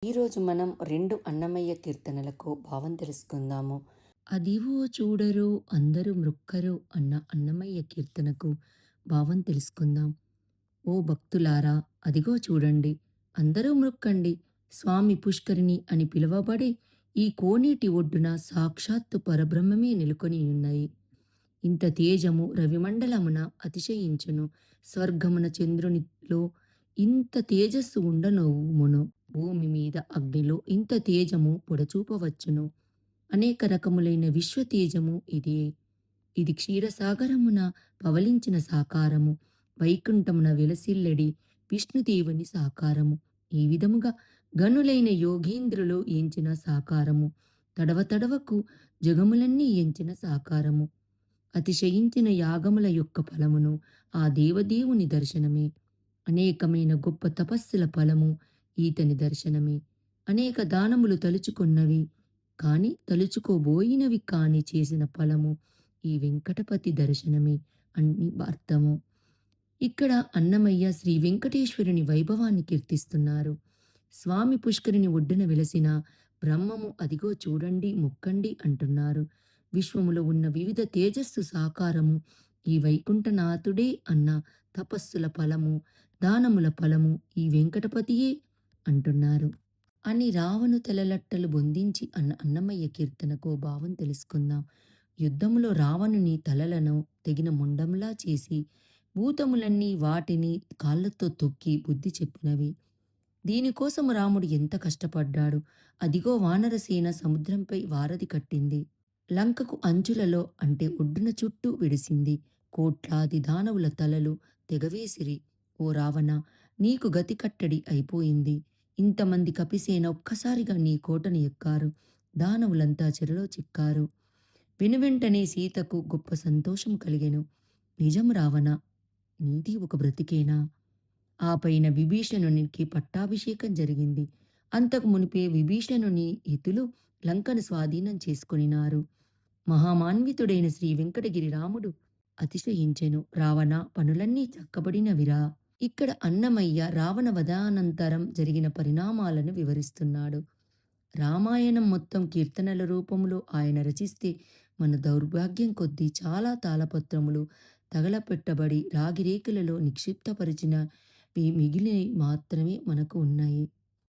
ఈరోజు మనం 2 అన్నమయ్య కీర్తనలకు భావం తెలుసుకుందాము. అదివో చూడరు అందరూ మృక్కరు అన్న అన్నమయ్య కీర్తనకు భావం తెలుసుకుందాం. ఓ భక్తులారా, అదిగో చూడండి, అందరూ మృక్కండి, స్వామి పుష్కరిణి అని పిలువబడే ఈ కోనేటి ఒడ్డున సాక్షాత్తు పరబ్రహ్మమే నెలకొని ఉన్నాయి. ఇంత తేజము రవిమండలమున అతిశయించును. స్వర్గమున చంద్రునిలో ఇంత తేజస్సు ఉండనోవుమును. భూమి మీద అగ్నిలో ఇంత తేజము పొడచూపవచ్చును. అనేక రకములైన విశ్వ తేజము ఇదే. ఇది క్షీరసాగరమున పవలించిన సాకారము. వైకుంఠమున వెలసిల్లెడి విష్ణుదేవుని సాకారము. ఈ విధముగా గనులైన యోగీంద్రులు ఎంచిన సాకారము. తడవ తడవకు జగములన్నీ ఎంచిన సాకారము. అతిశయించిన యాగముల యొక్క ఫలమును ఆ దేవదేవుని దర్శనమే. అనేకమైన గొప్ప తపస్సుల ఫలము ఈతని దర్శనమే. అనేక దానములు తలుచుకున్నవి కాని తలుచుకోబోయినవి కాని చేసిన ఫలము ఈ వెంకటపతి దర్శనమే అని అర్థము. ఇక్కడ అన్నమయ్య శ్రీ వెంకటేశ్వరుని వైభవాన్ని కీర్తిస్తున్నారు. స్వామి పుష్కరిని ఒడ్డున వెలసిన బ్రహ్మము అదిగో చూడండి మొక్కండి అంటున్నారు. విశ్వములో ఉన్న వివిధ తేజస్సు సాకారము ఈ వైకుంఠనాథుడే అన్న తపస్సుల ఫలము, దానముల ఫలము ఈ వెంకటపతియే అంటున్నారు అని రావణు తలలట్టలు బొందించి అన్న అన్నమయ్య కీర్తనకు భావం తెలుసుకుందాం. యుద్ధములో రావణుని తలలను తెగిన ముండంలా చేసి భూతములన్నీ వాటిని కాళ్ళతో తొక్కి బుద్ధి చెప్పినవి. దీనికోసము రాముడు ఎంత కష్టపడ్డాడు. అదిగో వానరసేన సముద్రంపై వారధి కట్టింది. లంకకు అంచులలో అంటే ఒడ్డున చుట్టూ విడిసింది. కోట్లాది దానవుల తలలు తెగవేసిరి. ఓ రావణ, నీకు గతి కట్టడి అయిపోయింది. ఇంతమంది కపిసేన ఒక్కసారిగా నీ కోటను ఎక్కారు. దానవులంతా చెరలో చిక్కారు. వెనువెంటనే సీతకు గొప్ప సంతోషం కలిగెను. నిజం రావణ, నీది ఒక బ్రతికేనా? ఆ పైన విభీషణునికి పట్టాభిషేకం జరిగింది. అంతకు మునిపే విభీషణుని హితులు లంకను స్వాధీనం చేసుకొనినారు. మహామాన్వితుడైన శ్రీ వెంకటగిరి రాముడు అతిశయించెను. రావణ, పనులన్నీ చక్కబడినవిరా. ఇక్కడ అన్నమయ్య రావణ వధానంతరం జరిగిన పరిణామాలను వివరిస్తున్నాడు. రామాయణం మొత్తం కీర్తనల రూపంలో ఆయన రచిస్తే మన దౌర్భాగ్యం కొద్దీ చాలా తాళపత్రములు తగలపెట్టబడి రాగిరేకులలో నిక్షిప్తపరిచిన మిగిలి మాత్రమే మనకు ఉన్నాయి.